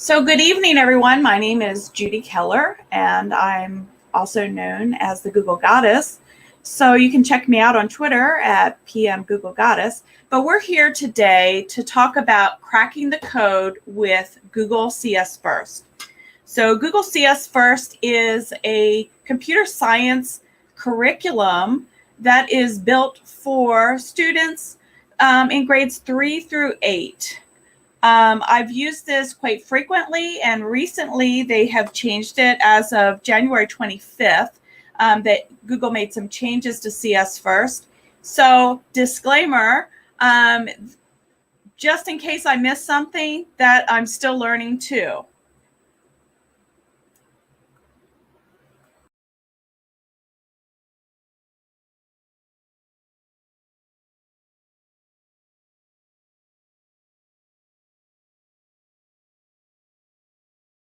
So good evening, everyone. My name is Judy Keller, and I'm also known as the Google Goddess. So you can check me out on Twitter at PM Google Goddess. But we're here today to talk about cracking the code with Google CSFirst. So Google CSFirst is a computer science curriculum that is built for students in grades 3 through 8. I've used this quite frequently, and recently they have changed it as of January 25th, that Google made some changes to CSFirst. So disclaimer, just in case I missed something, that I'm still learning too.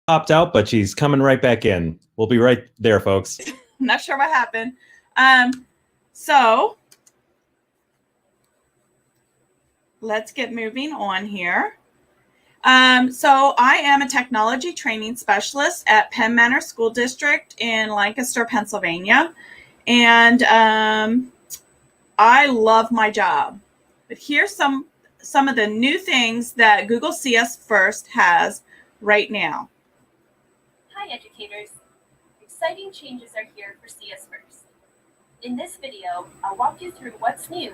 Popped out, but she's coming right back in. We'll be right there, folks. I'm not sure what happened. So let's get moving on here. So I am a technology training specialist at Penn Manor School District in Lancaster, Pennsylvania. And I love my job. But here's some of the new things that Google CSFirst has right now. Hi educators, exciting changes are here for CSFirst. In this video, I'll walk you through what's new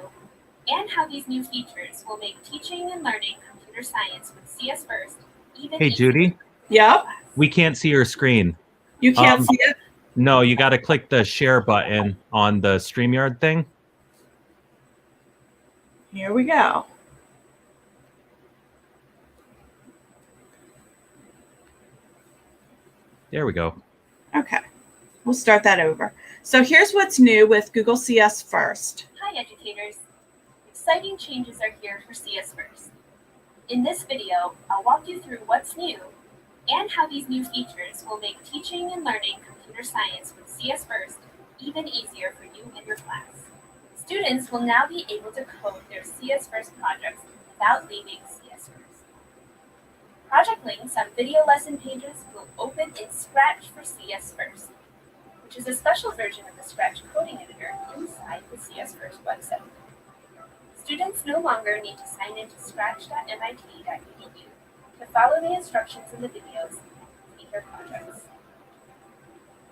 and how these new features will make teaching and learning computer science with CSFirst even Hey, Judy. Yep. We can't see your screen. You can't see it? No, you got to click the share button on the StreamYard thing. Here we go. There we go. Okay, we'll start that over. So here's what's new with Google CSFirst. Hi educators, exciting changes are here for CSFirst. In this video, I'll walk you through what's new and how these new features will make teaching and learning computer science with CSFirst even easier for you and your class. Students will now be able to code their CSFirst projects without leaving CSFirst. Project links on video lesson pages will open in Scratch for CSFirst, which is a special version of the Scratch coding editor inside the CSFirst website. Students no longer need to sign into scratch.mit.edu to follow the instructions in the videos and complete their projects.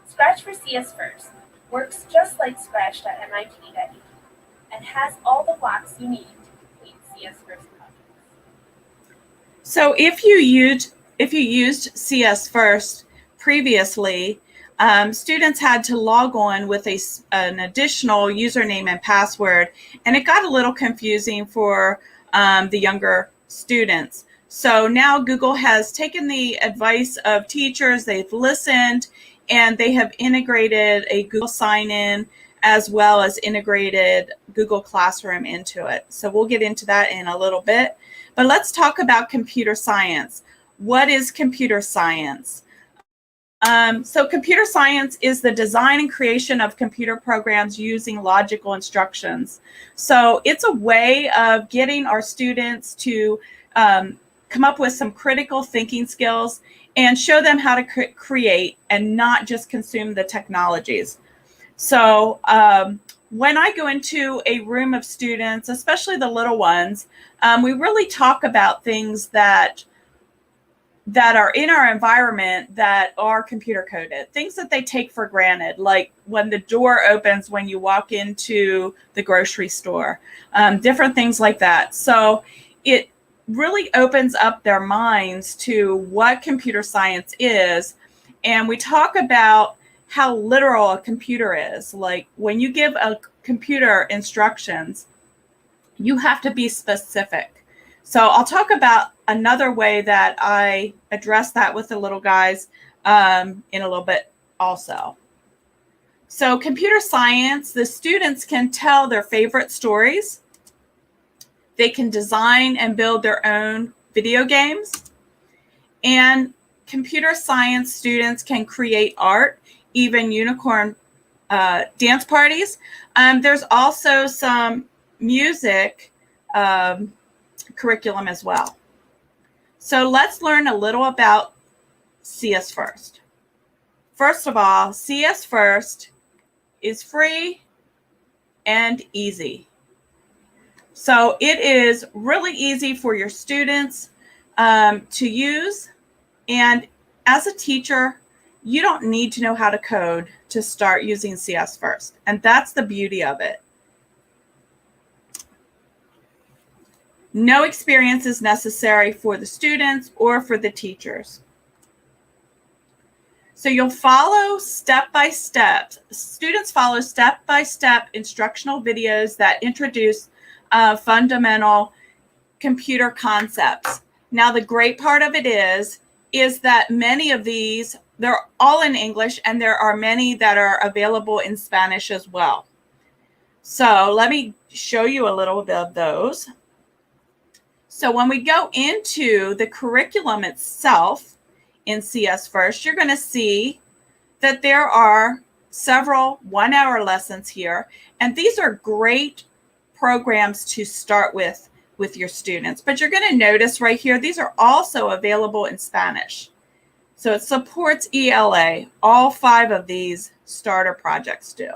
Scratch for CSFirst works just like scratch.mit.edu and has all the blocks you need to complete CSFirst projects. So if you used CSFirst previously, students had to log on with an additional username and password, and it got a little confusing for the younger students. So now Google has taken the advice of teachers, they've listened, and they have integrated a Google sign-in as well as integrated Google Classroom into it. So we'll get into that in a little bit. But let's talk about computer science. What is computer science? So computer science is the design and creation of computer programs using logical instructions. So it's a way of getting our students to come up with some critical thinking skills and show them how to create and not just consume the technologies. So when I go into a room of students, especially the little ones, we really talk about things that are in our environment that are computer coded, things that they take for granted, like when the door opens when you walk into the grocery store, different things like that. So it really opens up their minds to what computer science is. And we talk about how literal a computer is. Like when you give a computer instructions, you have to be specific. So I'll talk about another way that I address that with the little guys in a little bit also. So computer science, the students can tell their favorite stories. They can design and build their own video games. And computer science students can create art, even unicorn dance parties. There's also some music curriculum as well. So let's learn a little about CSFirst. First of all, CSFirst is free and easy. So it is really easy for your students to use. And as a teacher, you don't need to know how to code to start using CSFirst. And that's the beauty of it. No experience is necessary for the students or for the teachers. So you'll follow step-by-step. Students follow step-by-step instructional videos that introduce fundamental computer concepts. Now, the great part of it is that many of these, they're all in English, and there are many that are available in Spanish as well. So let me show you a little bit of those. So when we go into the curriculum itself in CSFirst, you're going to see that there are several 1-hour lessons here. And these are great programs to start with your students. But you're going to notice right here, these are also available in Spanish. So it supports ELA. All 5 of these starter projects do.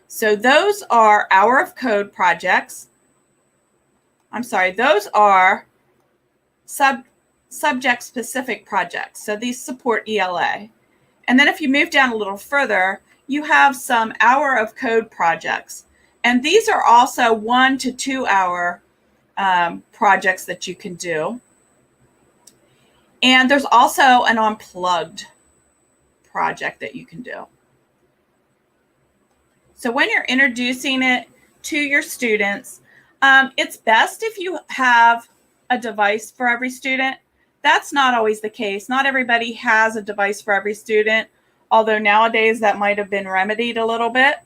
So those are Hour of Code projects. I'm sorry, those are subject-specific projects. So these support ELA. And then if you move down a little further, you have some Hour of Code projects. And these are also 1 to 2 hour projects that you can do. And there's also an unplugged project that you can do. So when you're introducing it to your students, it's best if you have a device for every student. That's not always the case. Not everybody has a device for every student, although nowadays that might have been remedied a little bit.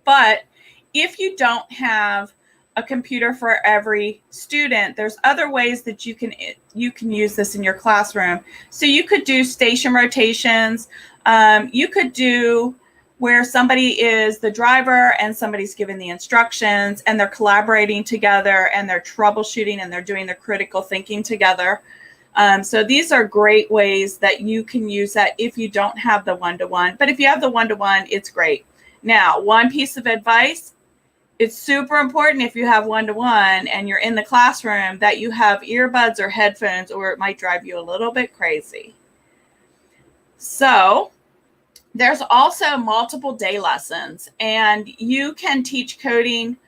But if you don't have a computer for every student, there's other ways that you can use this in your classroom. So you could do station rotations. You could do where somebody is the driver and somebody's giving the instructions, and they're collaborating together, and they're troubleshooting, and they're doing their critical thinking together. So these are great ways that you can use that if you don't have the one-to-one. But if you have the one-to-one, it's great. Now, one piece of advice, it's super important if you have one-to-one and you're in the classroom that you have earbuds or headphones, or it might drive you a little bit crazy. So there's also multiple day lessons, and you can teach coding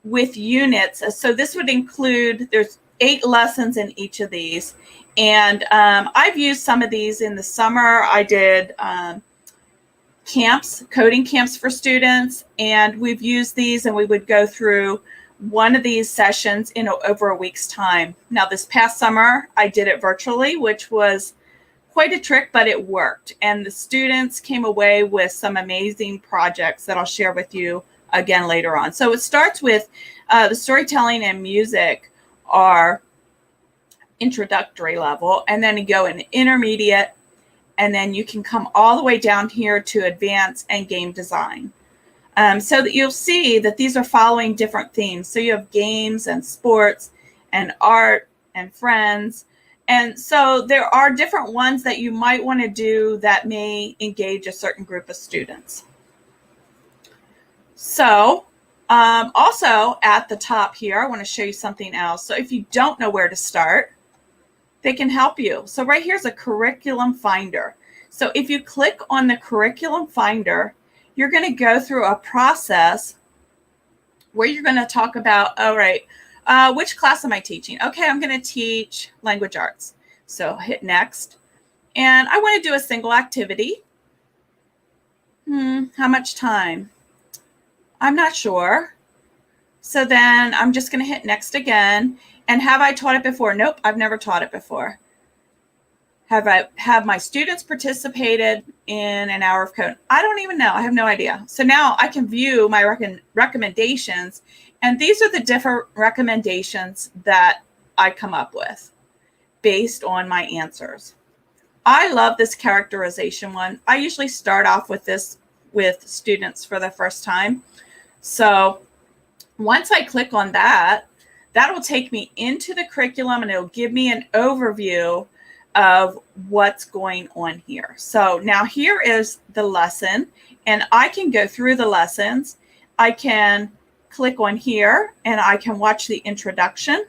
with units. So this would include, there's 8 lessons in each of these. And I've used some of these in the summer. I did camps, coding camps for students, and we've used these, and we would go through one of these sessions in over a week's time. Now, this past summer, I did it virtually, which was quite a trick, but it worked. And the students came away with some amazing projects that I'll share with you again later on. So it starts with the storytelling and music are introductory level, and then you go in intermediate, and then you can come all the way down here to advanced and game design. So that you'll see that these are following different themes. So you have games and sports and art and friends. And so there are different ones that you might want to do that may engage a certain group of students. So also at the top here, I want to show you something else. So if you don't know where to start, they can help you. So right here's a curriculum finder. So if you click on the curriculum finder, you're going to go through a process where you're going to talk about, all right, which class am I teaching? Okay, I'm going to teach language arts. So hit next. And I want to do a single activity. How much time? I'm not sure. So then I'm just going to hit next again. And have I taught it before? Nope, I've never taught it before. Have my students participated in an hour of code? I don't even know. I have no idea. So now I can view my recommendations, and these are the different recommendations that I come up with based on my answers. I love this characterization one. I usually start off with this with students for the first time. So once I click on that, that will take me into the curriculum, and it'll give me an overview of what's going on here. So now here is the lesson, and I can go through the lessons. I can click on here and I can watch the introduction.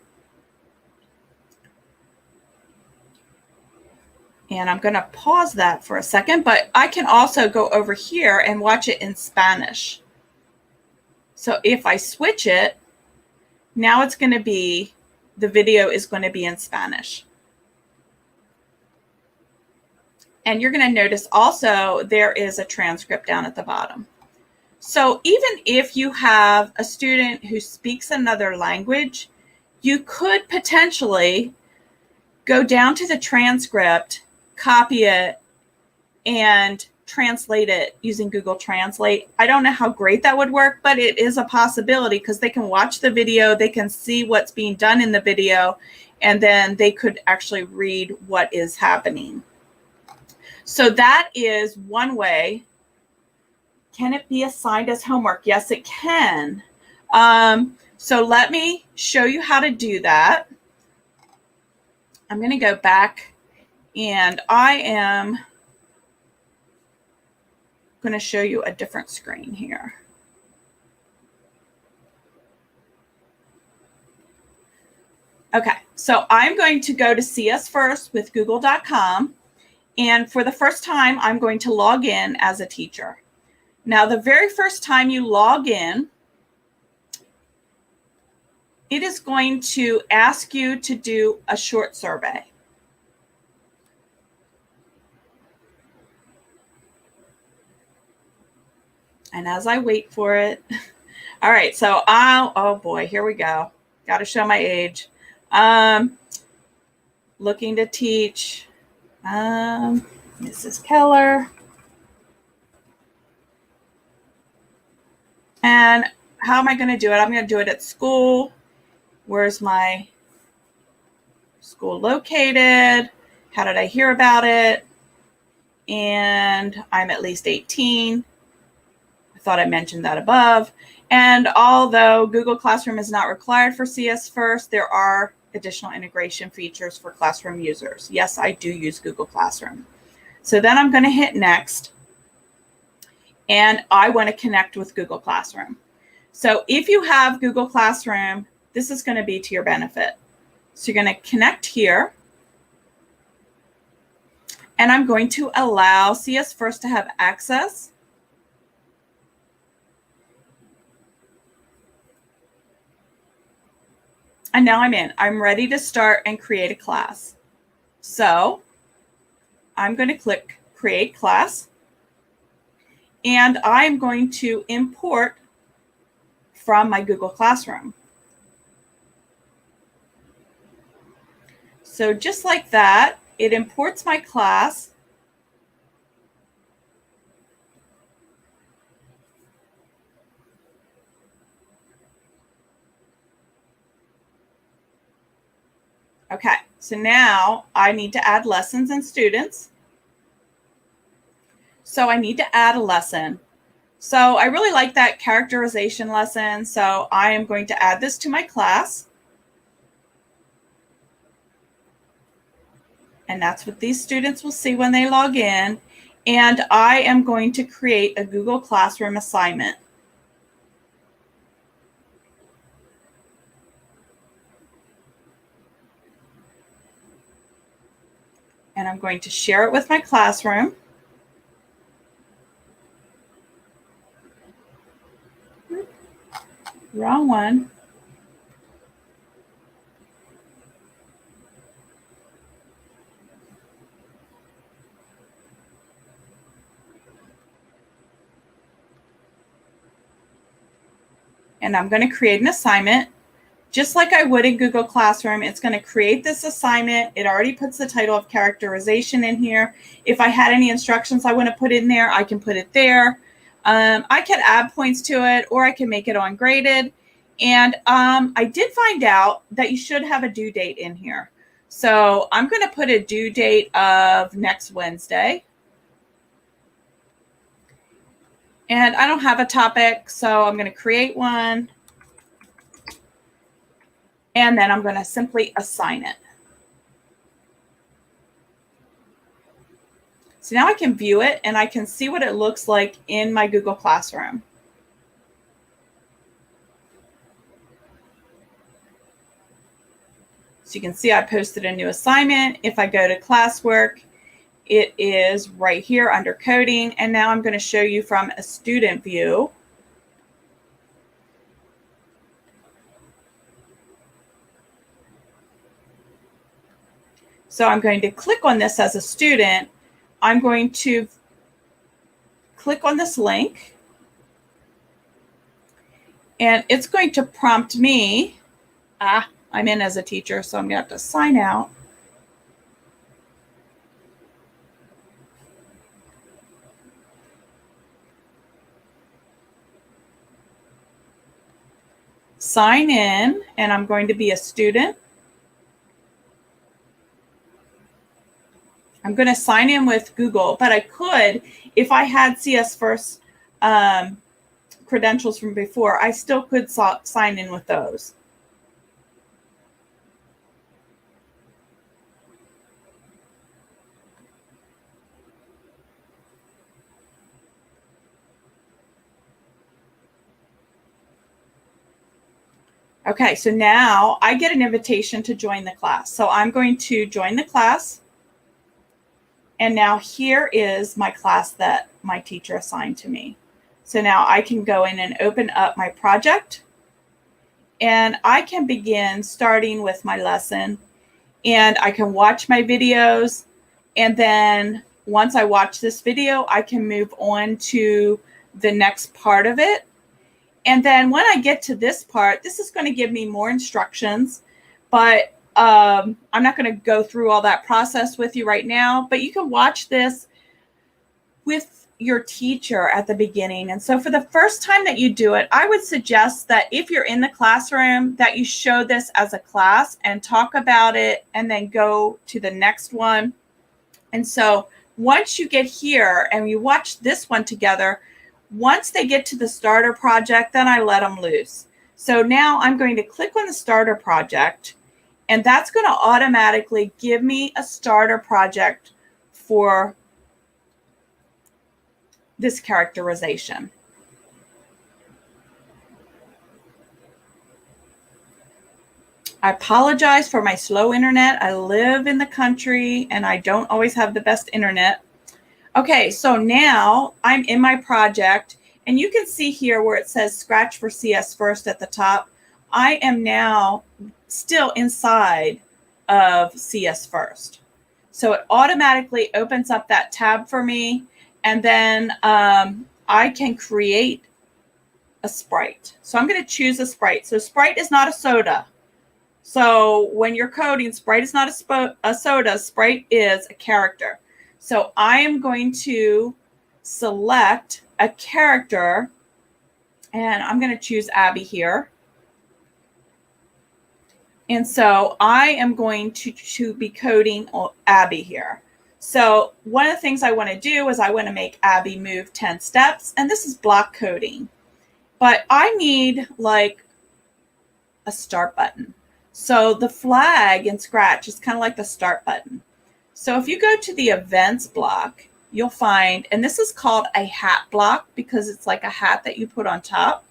And I'm going to pause that for a second, but I can also go over here and watch it in Spanish. So if I switch it, now it's going to be, the video is going to be in Spanish. And you're going to notice also there is a transcript down at the bottom. So even if you have a student who speaks another language, you could potentially go down to the transcript, copy it, and translate it using Google Translate. I don't know how great that would work, but it is a possibility because they can watch the video, they can see what's being done in the video, and then they could actually read what is happening. So that is one way. Can it be assigned as homework? Yes, it can. So let me show you how to do that. I'm going to go back, and I am going to show you a different screen here. Okay, so I'm going to go to CSFirst with google.com, and for the first time, I'm going to log in as a teacher. Now, the very first time you log in, it is going to ask you to do a short survey. And as I wait for it, all right, so oh boy, here we go. Got to show my age. Looking to teach Mrs. Keller. And how am I going to do it? I'm going to do it at school. Where's my school located? How did I hear about it? And I'm at least 18. I thought I mentioned that above. And although Google Classroom is not required for CSFirst, there are additional integration features for classroom users. Yes, I do use Google Classroom. So then I'm going to hit next. And I want to connect with Google Classroom. So if you have Google Classroom, this is going to be to your benefit. So you're going to connect here. And I'm going to allow CSFirst to have access. And now I'm in. I'm ready to start and create a class. So I'm going to click Create Class. And I'm going to import from my Google Classroom. So just like that, it imports my class. Okay, so now I need to add lessons and students. So I need to add a lesson. So I really like that characterization lesson. So I am going to add this to my class. And that's what these students will see when they log in. And I am going to create a Google Classroom assignment. And I'm going to share it with my classroom. Wrong one. And I'm going to create an assignment. Just like I would in Google Classroom, it's going to create this assignment. It already puts the title of characterization in here. If I had any instructions I want to put in there, I can put it there. I can add points to it, or I can make it ungraded. And I did find out that you should have a due date in here. So I'm going to put a due date of next Wednesday. And I don't have a topic, so I'm going to create one. And then I'm going to simply assign it. So now I can view it and I can see what it looks like in my Google Classroom. So you can see I posted a new assignment. If I go to classwork, it is right here under coding. And now I'm going to show you from a student view. So I'm going to click on this as a student. I'm going to click on this link. And it's going to prompt me. I'm in as a teacher, so I'm going to have to sign out. Sign in, and I'm going to be a student. I'm going to sign in with Google, but I could, if I had CSFirst credentials from before, I still could sign in with those. Okay, so now I get an invitation to join the class. So I'm going to join the class. And now here is my class that my teacher assigned to me. So now I can go in and open up my project. And I can begin starting with my lesson. And I can watch my videos. And then once I watch this video, I can move on to the next part of it. And then when I get to this part, this is going to give me more instructions, but I'm not going to go through all that process with you right now, but you can watch this with your teacher at the beginning. And so for the first time that you do it, I would suggest that if you're in the classroom, that you show this as a class and talk about it and then go to the next one. And so once you get here and you watch this one together, once they get to the starter project, then I let them loose. So now I'm going to click on the starter project, and that's going to automatically give me a starter project for this characterization. I apologize for my slow internet. I live in the country and I don't always have the best internet. Okay, so now I'm in my project, and you can see here where it says Scratch for CSFirst at the top. I am now still inside of CSFirst. So it automatically opens up that tab for me, and then I can create a sprite. So I'm going to choose a sprite. So Sprite is not a soda. So when you're coding, Sprite is not a soda. Sprite is a character. So I am going to select a character, and I'm going to choose Abby here. And so I am going to be coding Abby here. So one of the things I want to do is I want to make Abby move 10 steps, and this is block coding. But I need like a start button. So the flag in Scratch is kind of like the start button. So if you go to the events block, you'll find, and this is called a hat block because it's like a hat that you put on top.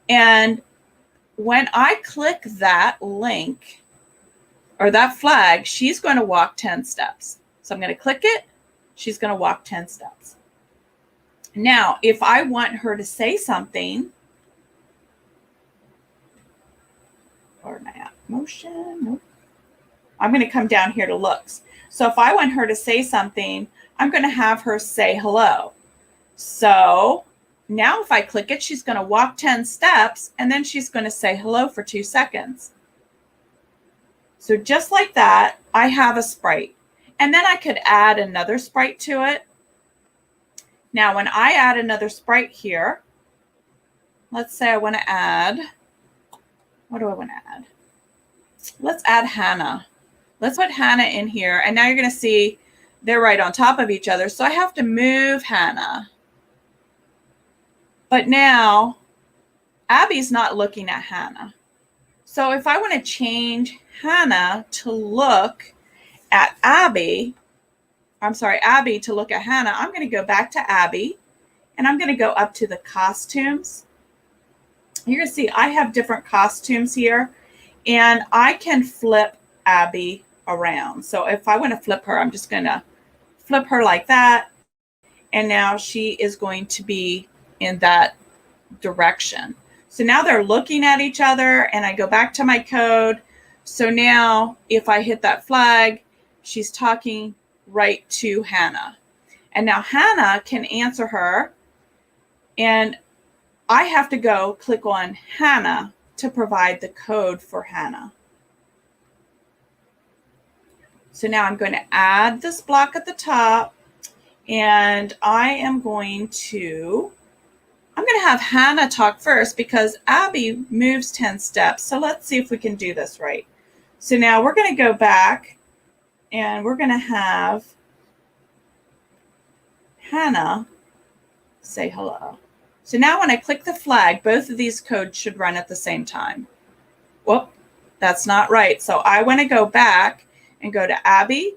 And when I click that link or that flag, she's going to walk 10 steps. So I'm going to click it. She's going to walk 10 steps. Now, if I want her to say something, or my app motion, nope. I'm going to come down here to looks. So if I want her to say something, I'm going to have her say hello. So now if I click it, she's going to walk 10 steps, and then she's going to say hello for 2 seconds. So just like that, I have a sprite. And then I could add another sprite to it. Now, when I add another sprite here, let's say I want to add, what do I want to add? Let's add Hannah. Let's put Hannah in here. And now you're going to see they're right on top of each other. So I have to move Hannah. But now Abby's not looking at Hannah. So if I want to change Hannah to look at Abby, Abby to look at Hannah, I'm going to go back to Abby and I'm going to go up to the costumes. You're going to see I have different costumes here and I can flip Abby around. So if I want to flip her, I'm just going to flip her like that. And now she is going to be in that direction. So now they're looking at each other and I go back to my code. So now if I hit that flag, she's talking right to Hannah. And now Hannah can answer her. And I have to go click on Hannah to provide the code for Hannah. So now I'm going to add this block at the top and I am going to have Hannah talk first because Abby moves 10 steps. So let's see if we can do this right. So now we're going to go back and we're going to have Hannah say hello. So now when I click the flag, both of these codes should run at the same time. Whoop, that's not right. So I want to go back and go to Abby,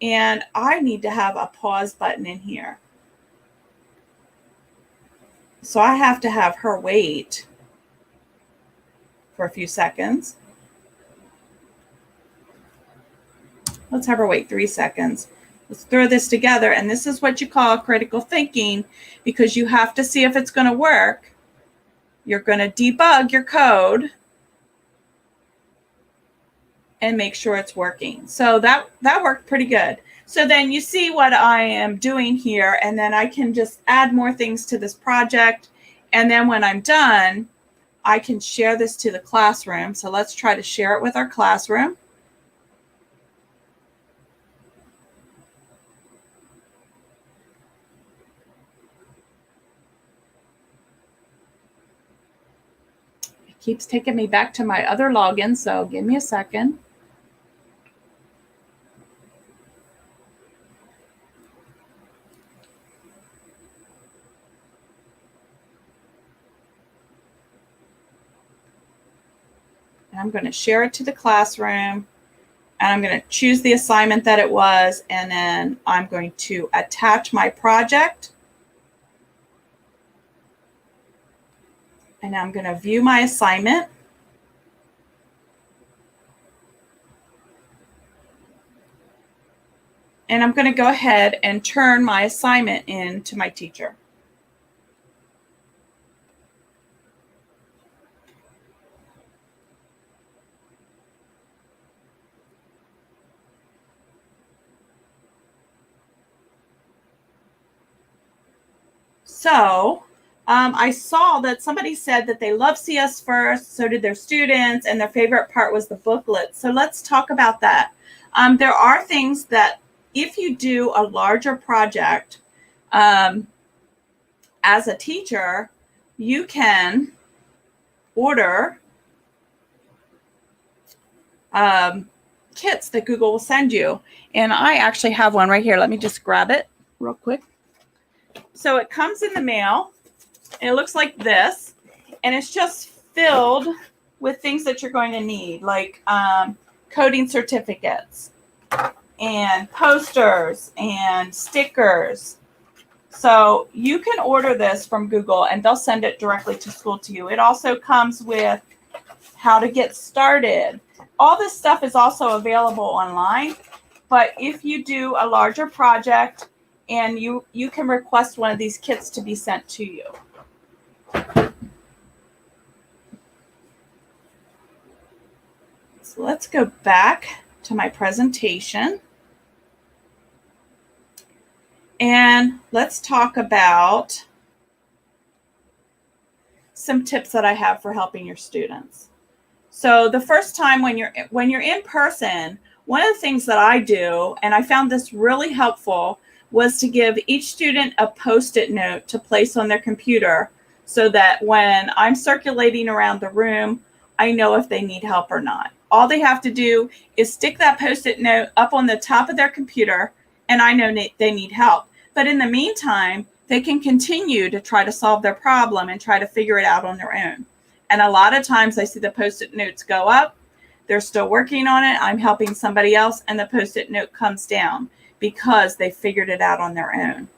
and I need to have a pause button in here. So I have to have her wait for a few seconds. Let's have her wait 3 seconds. Let's throw this together. And this is what you call critical thinking because you have to see if it's going to work. You're going to debug your code and make sure it's working. So that worked pretty good. So then you see what I am doing here, and then I can just add more things to this project. And then when I'm done, I can share this to the classroom. So let's try to share it with our classroom. It keeps taking me back to my other login, so give me a second. And I'm going to share it to the classroom, and I'm going to choose the assignment that it was, and then I'm going to attach my project. And I'm going to view my assignment. And I'm going to go ahead and turn my assignment in to my teacher. So I saw that somebody said that they love CSFirst, so did their students, and their favorite part was the booklet. So let's talk about that. There are things that if you do a larger project as a teacher, you can order kits that Google will send you. And I actually have one right here. Let me just grab it real quick. So it comes in the mail, and it looks like this, and it's just filled with things that you're going to need, like coding certificates and posters and stickers. So you can order this from Google, and they'll send it directly to school to you. It also comes with how to get started. All this stuff is also available online, but if you do a larger project, and you can request one of these kits to be sent to you. So let's go back to my presentation. And let's talk about some tips that I have for helping your students. So the first time when you're in person, one of the things that I do, and I found this really helpful, was to give each student a Post-it note to place on their computer so that when I'm circulating around the room, I know if they need help or not. All they have to do is stick that Post-it note up on the top of their computer, and I know they need help. But in the meantime, they can continue to try to solve their problem and try to figure it out on their own. And a lot of times I see the Post-it notes go up, they're still working on it, I'm helping somebody else, and the Post-it note comes down. because they figured it out on their own.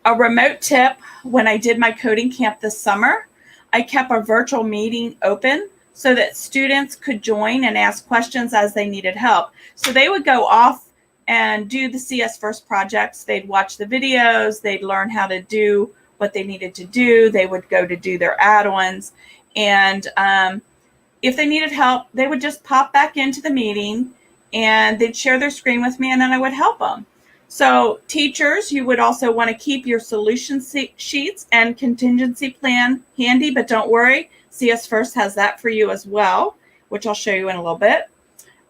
A remote tip: when I did my coding camp this summer, I kept a virtual meeting open so that students could join and ask questions as they needed help. So they would go off and do the CSFirst projects. They'd watch the videos, they'd learn how to do what they needed to do. They would go to do their add-ons. And if they needed help, they would just pop back into the meeting and they'd share their screen with me, and then I would help them. So teachers, you would also want to keep your solution sheets and contingency plan handy, but don't worry, CSFirst has that for you as well, which I'll show you in a little bit.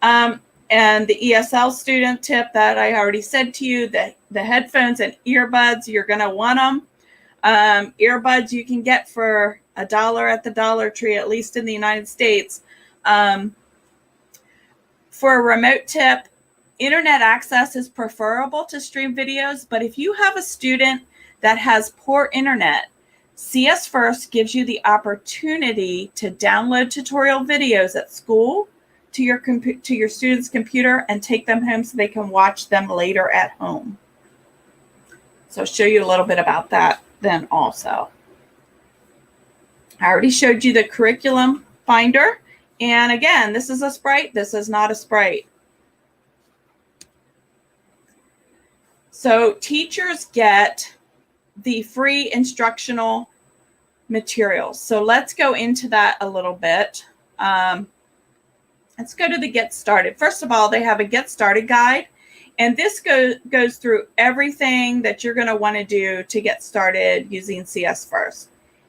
And the ESL student tip that I already said to you, the headphones and earbuds, you're going to want them. Earbuds you can get for $1 at the Dollar Tree, at least in the United States. For a remote tip, internet access is preferable to stream videos, but if you have a student that has poor internet, CSFirst gives you the opportunity to download tutorial videos at school to your student's computer and take them home so they can watch them later at home. So I'll show you a little bit about that then also. I already showed you the curriculum finder. And again, this is a sprite. This is not a sprite. So teachers get the free instructional materials. So let's go into that a little bit. Let's go to the Get Started. First of all, they have a Get Started guide. And this goes through everything that you're going to want to do to get started using CSFirst.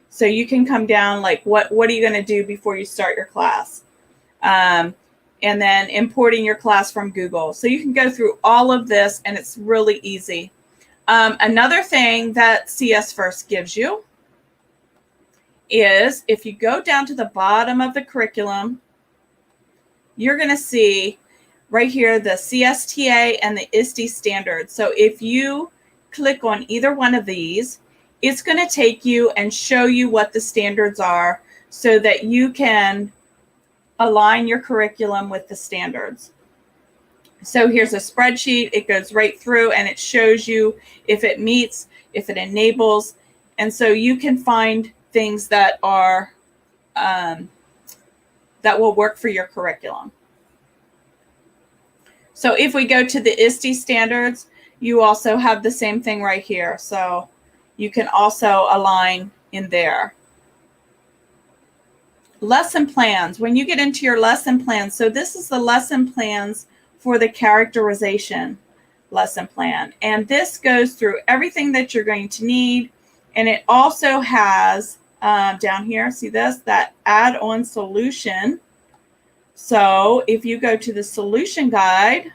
So you can come down like, what are you going to do before you start your class? And then importing your class from Google. So you can go through all of this, and it's really easy. Another thing that CSFirst gives you is if you go down to the bottom of the curriculum, you're going to see right here the CSTA and the ISTE standards. So if you click on either one of these, it's going to take you and show you what the standards are so that you can align your curriculum with the standards. So here's a spreadsheet. It goes right through and it shows you if it meets, if it enables. And so you can find things that are that will work for your curriculum. So if we go to the ISTE standards, you also have the same thing right here. So you can also align in there. Lesson plans. When you get into your lesson plans, so this is the lesson plans for the characterization lesson plan. And this goes through everything that you're going to need. And it also has down here, see this, that add-on solution. So if you go to the solution guide,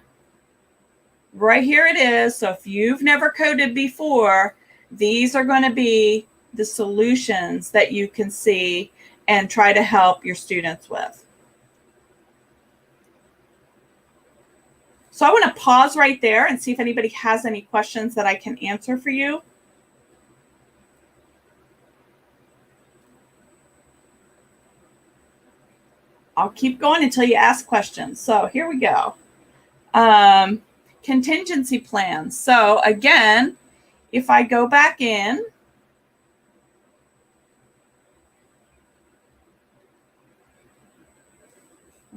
right here it is. So if you've never coded before, these are going to be the solutions that you can see and try to help your students with. So I want to pause right there and see if anybody has any questions that I can answer for you. I'll keep going until you ask questions. So here we go. Contingency plans. So again, if I go back in,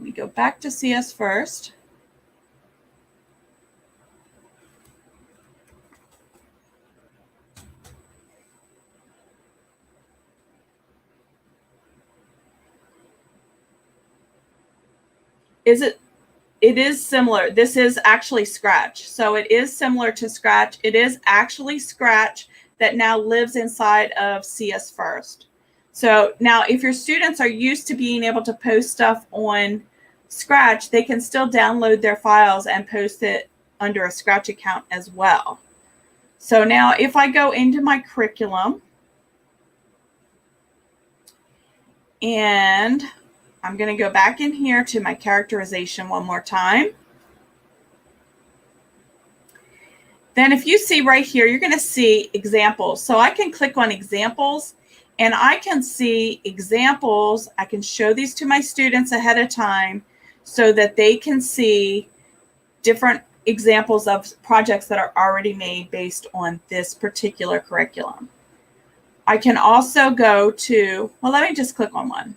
we go back to CSFirst. It is similar. This is actually Scratch. So it is similar to Scratch. It is actually Scratch that now lives inside of CSFirst. So now if your students are used to being able to post stuff on Scratch, they can still download their files and post it under a Scratch account as well. So now if I go into my curriculum and I'm going to go back in here to my characterization one more time. Then if you see right here, you're going to see examples. So I can click on examples and I can see examples. I can show these to my students ahead of time so that they can see different examples of projects that are already made based on this particular curriculum. I can also go to, well, let me just click on one.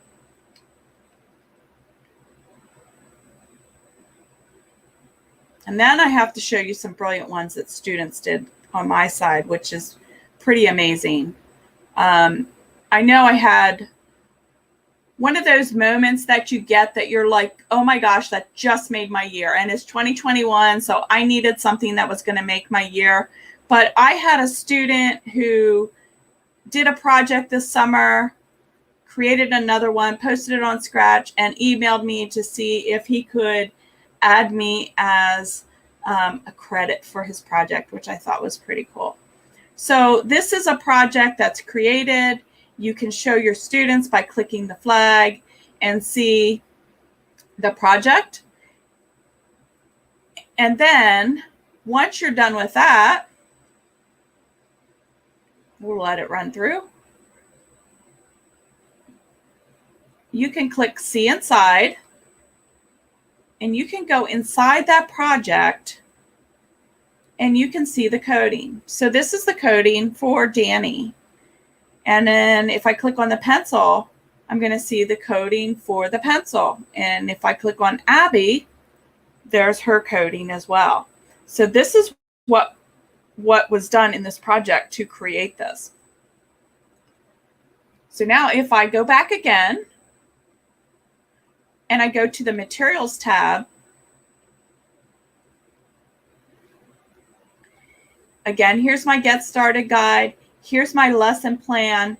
And then I have to show you some brilliant ones that students did on my side, which is pretty amazing. I know I had one of those moments that you get that you're like, oh my gosh, that just made my year. And it's 2021, so I needed something that was going to make my year. But I had a student who did a project this summer, created another one, posted it on Scratch, and emailed me to see if he could add me as a credit for his project, which I thought was pretty cool. So this is a project that's created. You can show your students by clicking the flag and see the project. And then once you're done with that, we'll let it run through. You can click See Inside, and you can go inside that project and you can see the coding. So this is the coding for Danny. And then if I click on the pencil, I'm going to see the coding for the pencil. And if I click on Abby, there's her coding as well. So this is what was done in this project to create this. So now if I go back again and I go to the Materials tab, again, here's my Get Started guide. Here's my lesson plan.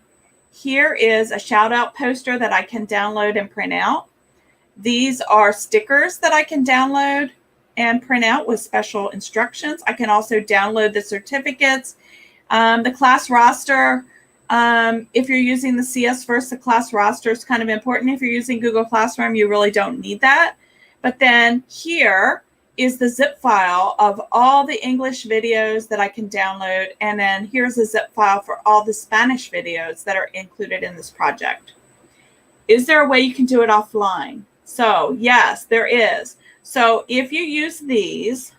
Here is a shout out poster that I can download and print out. These are stickers that I can download and print out with special instructions. I can also download the certificates. The class roster, if you're using the CSFirst, the class roster is kind of important. If you're using Google Classroom, you really don't need that. But then here is the zip file of all the English videos that I can download. And then here's a zip file for all the Spanish videos that are included in this project. Is there a way you can do it offline? So yes, there is. So if you use these,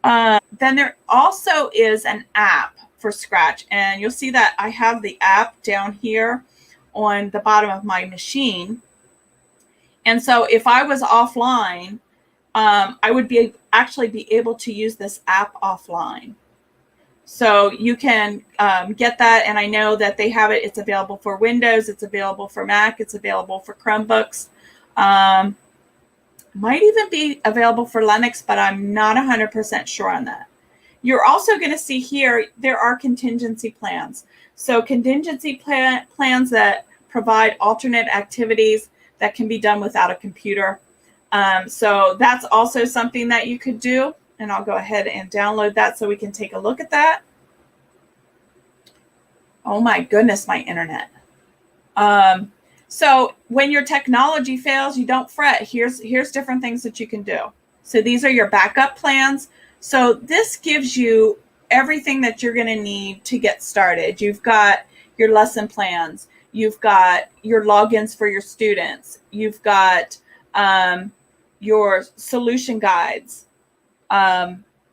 then there also is an app for Scratch. And you'll see that I have the app down here on the bottom of my machine. And so if I was offline, I would actually be able to use this app offline. So you can get that, and I know that they have it. It's available for Windows, it's available for Mac, it's available for Chromebooks. Might even be available for Linux, but I'm not 100% sure on that. You're also going to see here, there are contingency plans. So contingency plans that provide alternate activities that can be done without a computer. So that's also something that you could do. And I'll go ahead and download that so we can take a look at that. Oh my goodness, my internet. So when your technology fails, you don't fret. Here's different things that you can do. So these are your backup plans. So this gives you everything that you're going to need to get started. You've got your lesson plans. You've got your logins for your students. You've got your solution guides.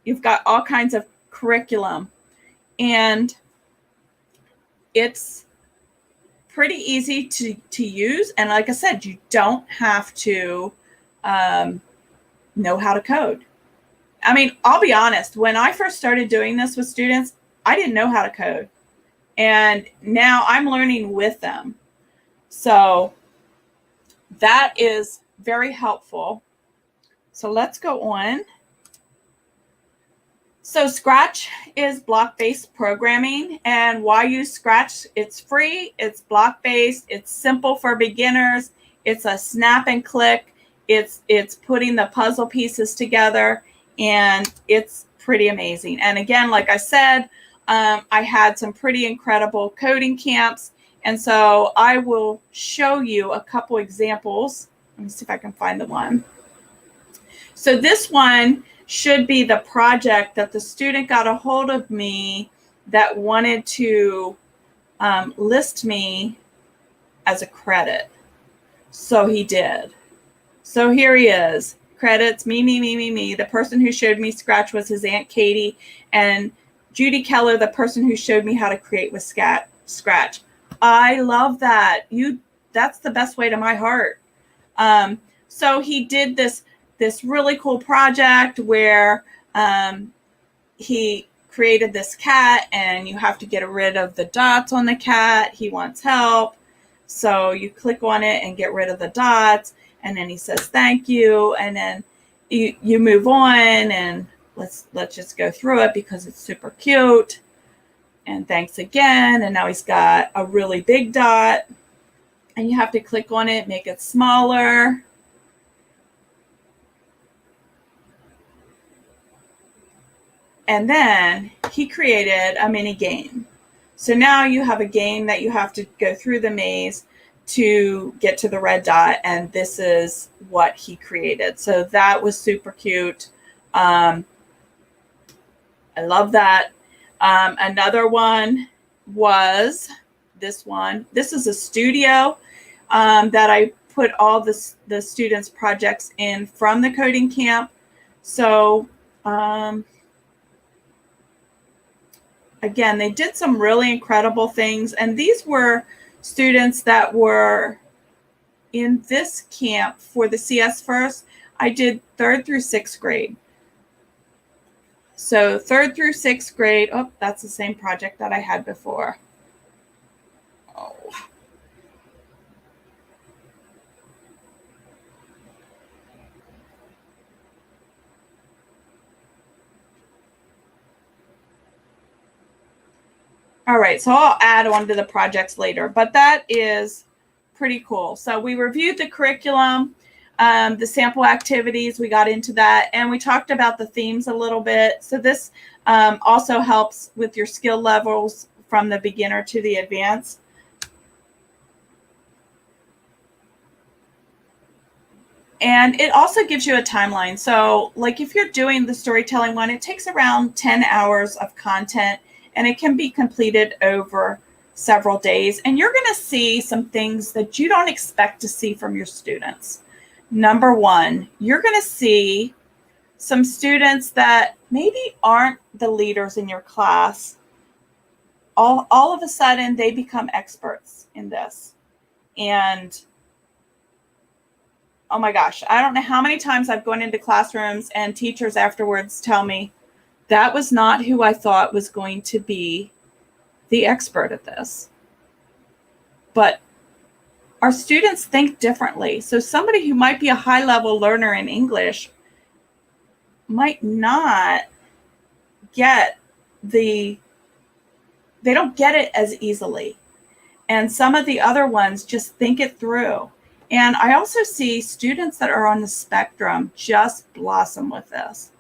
You've got all kinds of curriculum. And it's pretty easy to use. And like I said, you don't have to know how to code. I mean, I'll be honest, when I first started doing this with students, I didn't know how to code. And now I'm learning with them. So that is very helpful. So let's go on. So Scratch is block-based programming. And why use Scratch? It's free, it's block-based, it's simple for beginners, it's a snap and click, it's putting the puzzle pieces together, and it's pretty amazing. And again, like I said, I had some pretty incredible coding camps. And so I will show you a couple examples. Let me see if I can find the one. So this one should be the project that the student got a hold of me that wanted to list me as a credit. So he did. So here he is, credits, me. The person who showed me Scratch was his Aunt Katie, and Judy Keller, the person who showed me how to create with Scratch. I love that. That's the best way to my heart. So he did this really cool project where he created this cat, and you have to get rid of the dots on the cat. He wants help. So you click on it and get rid of the dots, and then he says thank you, and then you move on, and let's just go through it because it's super cute. And thanks again, and now he's got a really big dot, and you have to click on it, make it smaller. And then he created a mini game. So now you have a game that you have to go through the maze to get to the red dot, and this is what he created. So that was super cute. I love that. Another one was this one. This is a studio that I put all the students' projects in from the coding camp. So again, they did some really incredible things, and these were students that were in this camp for the CSFirst. I did 3rd through 6th grade. So 3rd through 6th grade, oh, that's the same project that I had before. Oh. All right, so I'll add on to the projects later, but that is pretty cool. So we reviewed the curriculum, the sample activities, we got into that, and we talked about the themes a little bit. So this also helps with your skill levels from the beginner to the advanced. And it also gives you a timeline. So like if you're doing the storytelling one, it takes around 10 hours of content, and it can be completed over several days. And you're going to see some things that you don't expect to see from your students. Number one, you're going to see some students that maybe aren't the leaders in your class. All of a sudden, they become experts in this. And oh my gosh, I don't know how many times I've gone into classrooms and teachers afterwards tell me, that was not who I thought was going to be the expert at this. But our students think differently. So somebody who might be a high-level learner in English might not get they don't get it as easily. And some of the other ones just think it through. And I also see students that are on the spectrum just blossom with this.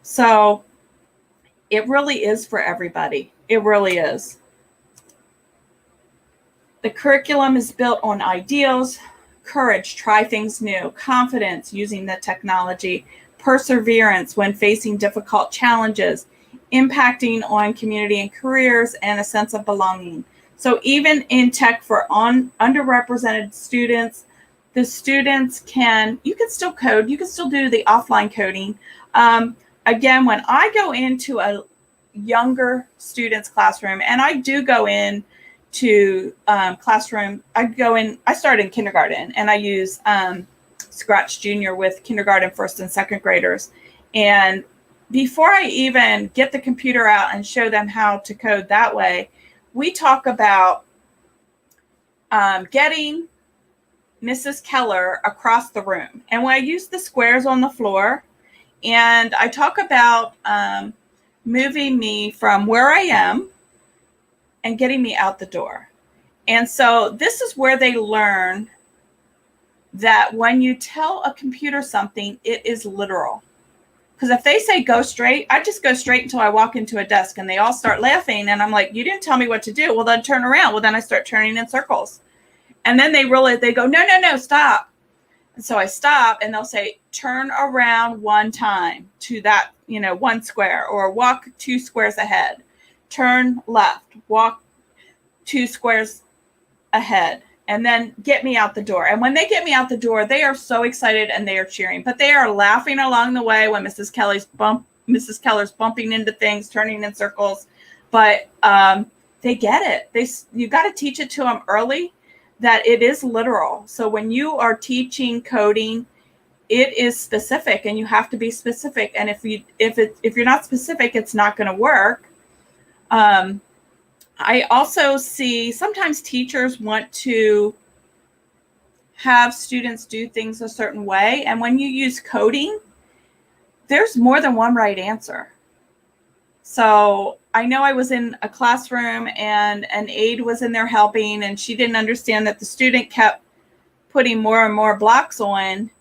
So it really is for everybody. It really is. The curriculum is built on ideals, courage, try things new, confidence using the technology, perseverance when facing difficult challenges, impacting on community and careers, and a sense of belonging. So even in tech for underrepresented students, the students you can still code, you can still do the offline coding. Again, when I go into a younger student's classroom, and I do go in to classroom, I start in kindergarten, and I use Scratch Junior with kindergarten, 1st and 2nd graders. And before I even get the computer out and show them how to code that way, we talk about getting Mrs. Keller across the room. And when I use the squares on the floor, and I talk about moving me from where I am and getting me out the door. And so this is where they learn that when you tell a computer something, it is literal. Because if they say go straight, I just go straight until I walk into a desk, and they all start laughing. And I'm like, you didn't tell me what to do. Well, then turn around. Well, then I start turning in circles. And then they go, no, stop. And so I stop, and they'll say, turn around one time to that, 1 square, or walk 2 squares ahead. Turn left, walk 2 squares ahead. and then get me out the door. And when they get me out the door, they are so excited and they are cheering, but they are laughing along the way when Mrs. Keller's bumping into things, turning in circles. But they get it. You got to teach it to them early that it is literal. So when you are teaching coding, it is specific, and you have to be specific. And if you're not specific, it's not going to work. I also see sometimes teachers want to have students do things a certain way. And when you use coding, there's more than one right answer. So I know I was in a classroom and an aide was in there helping, and she didn't understand that the student kept putting more and more blocks on,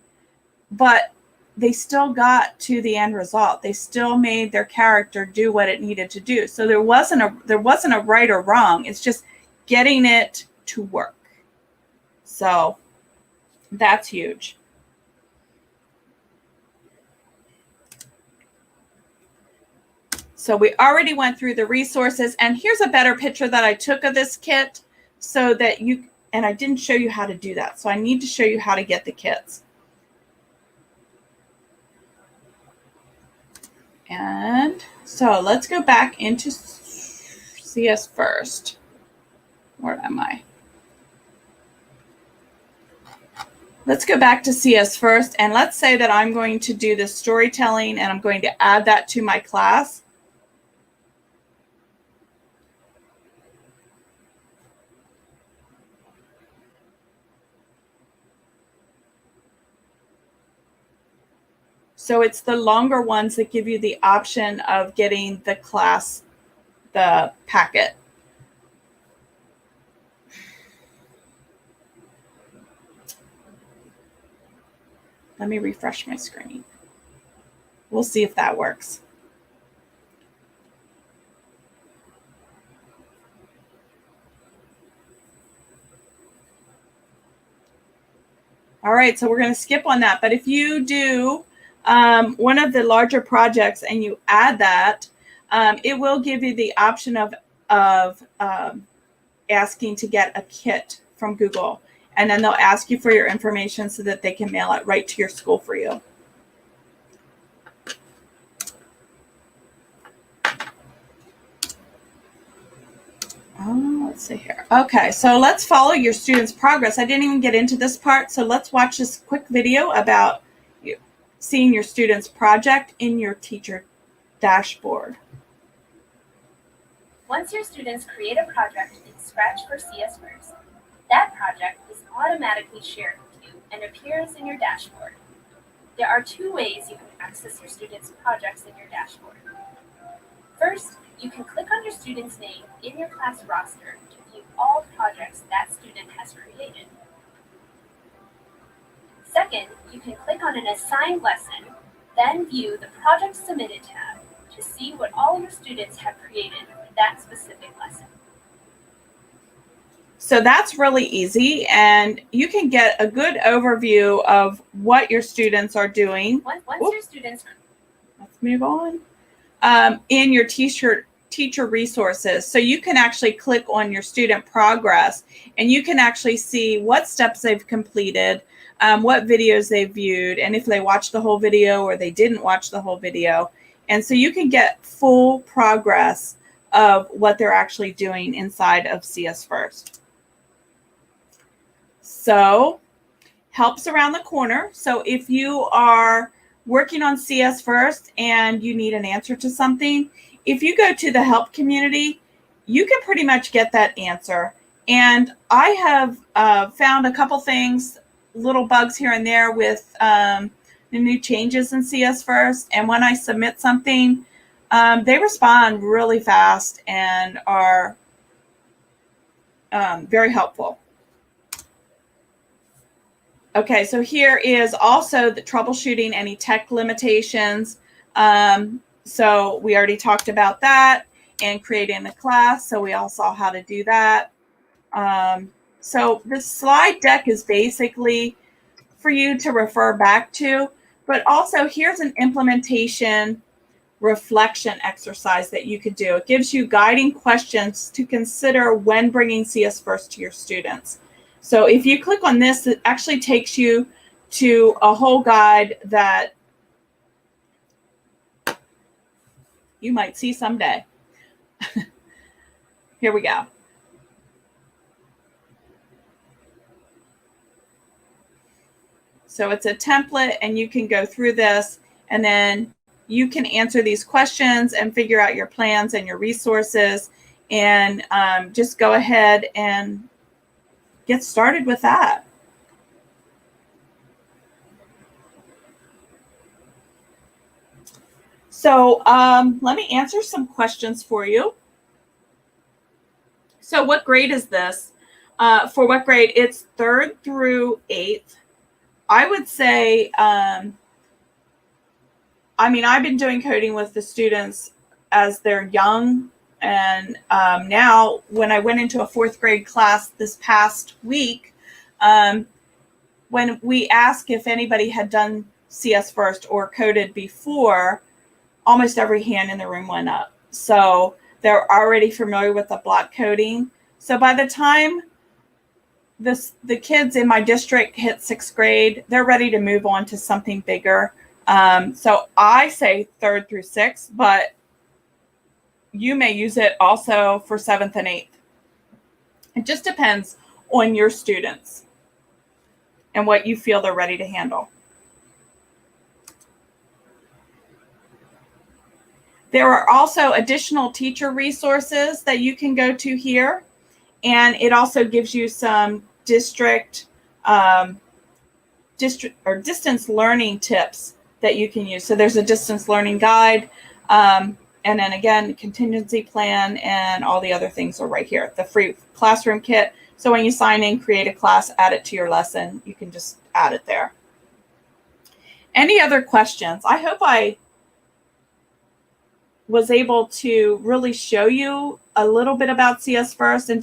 but they still got to the end result. They still made their character do what it needed to do. So there wasn't a right or wrong. It's just getting it to work. So that's huge. So we already went through the resources, and here's a better picture that I took of this kit so that and I didn't show you how to do that. So I need to show you how to get the kits. And so let's go back into CSFirst. Where am I? Let's go back to CSFirst, and let's say that I'm going to do this storytelling and I'm going to add that to my class. So it's the longer ones that give you the option of getting the packet. Let me refresh my screen. We'll see if that works. All right, so we're going to skip on that. But if you do one of the larger projects and you add that, it will give you the option of asking to get a kit from Google. And then they'll ask you for your information so that they can mail it right to your school for you. Let's see here. Okay, so let's follow your students' progress. I didn't even get into this part, so let's watch this quick video about seeing your students' project in your teacher dashboard. Once your students create a project in Scratch for CSFirst, that project is automatically shared with you and appears in your dashboard. There are two ways you can access your students' projects in your dashboard. First, you can click on your student's name in your class roster to view all projects that student has created. Second, you can click on an assigned lesson, then view the Project Submitted tab to see what all your students have created for that specific lesson. So that's really easy, and you can get a good overview of what your students are doing. Once your students... Let's move on. In your teacher resources. So you can actually click on your student progress, and you can actually see what steps they've completed, what videos they viewed, and if they watched the whole video or they didn't watch the whole video. And so you can get full progress of what they're actually doing inside of CSFirst. So help's around the corner. So if you are working on CSFirst and you need an answer to something, if you go to the help community, you can pretty much get that answer. And I have found a couple things, little bugs here and there with the new changes in CSFirst. And when I submit something, they respond really fast and are very helpful. Okay, so here is also the troubleshooting any tech limitations. So we already talked about that, and creating the class. So we all saw how to do that. So the slide deck is basically for you to refer back to, but also here's an implementation reflection exercise that you could do. It gives you guiding questions to consider when bringing CSFirst to your students. So if you click on this, it actually takes you to a whole guide that you might see someday. Here we go. So it's a template, and you can go through this, and then you can answer these questions and figure out your plans and your resources, and just go ahead and get started with that. So let me answer some questions for you. So what grade is this? For what grade? It's 3rd through 8th. I would say, I mean, I've been doing coding with the students as they're young. And now when I went into a 4th grade class this past week, when we asked if anybody had done CSFirst or coded before, almost every hand in the room went up. So they're already familiar with the block coding. So by the time the kids in my district hit 6th grade, they're ready to move on to something bigger. So I say 3rd through 6th, but you may use it also for 7th and 8th. It just depends on your students and what you feel they're ready to handle. There are also additional teacher resources that you can go to here. And it also gives you some district or distance learning tips that you can use. So there's a distance learning guide. And then again, contingency plan and all the other things are right here. The free classroom kit. So when you sign in, create a class, add it to your lesson, you can just add it there. Any other questions? I hope I was able to really show you a little bit about CSFirst, and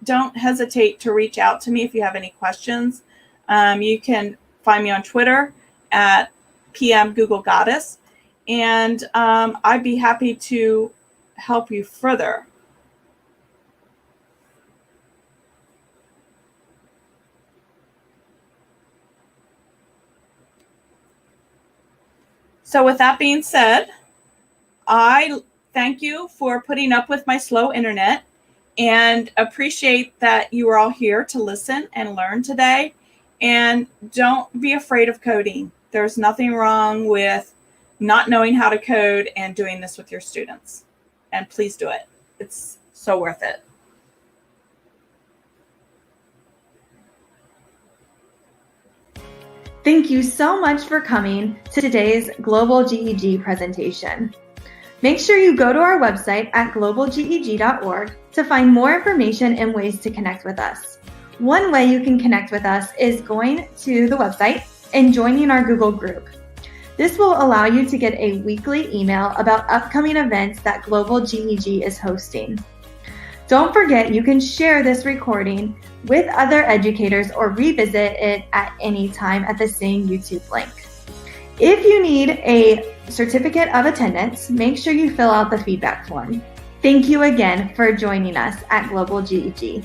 don't hesitate to reach out to me if you have any questions. You can find me on Twitter at PM Google Goddess, and I'd be happy to help you further. So with that being said, I thank you for putting up with my slow internet and appreciate that you are all here to listen and learn today. And don't be afraid of coding. There's nothing wrong with not knowing how to code and doing this with your students. And please do it. It's so worth it. Thank you so much for coming to today's Global GEG presentation. Make sure you go to our website at globalgeg.org to find more information and ways to connect with us. One way you can connect with us is going to the website and joining our Google group. This will allow you to get a weekly email about upcoming events that Global GEG is hosting. Don't forget, you can share this recording with other educators or revisit it at any time at the same YouTube link. If you need a certificate of attendance, make sure you fill out the feedback form. Thank you again for joining us at Global GEG.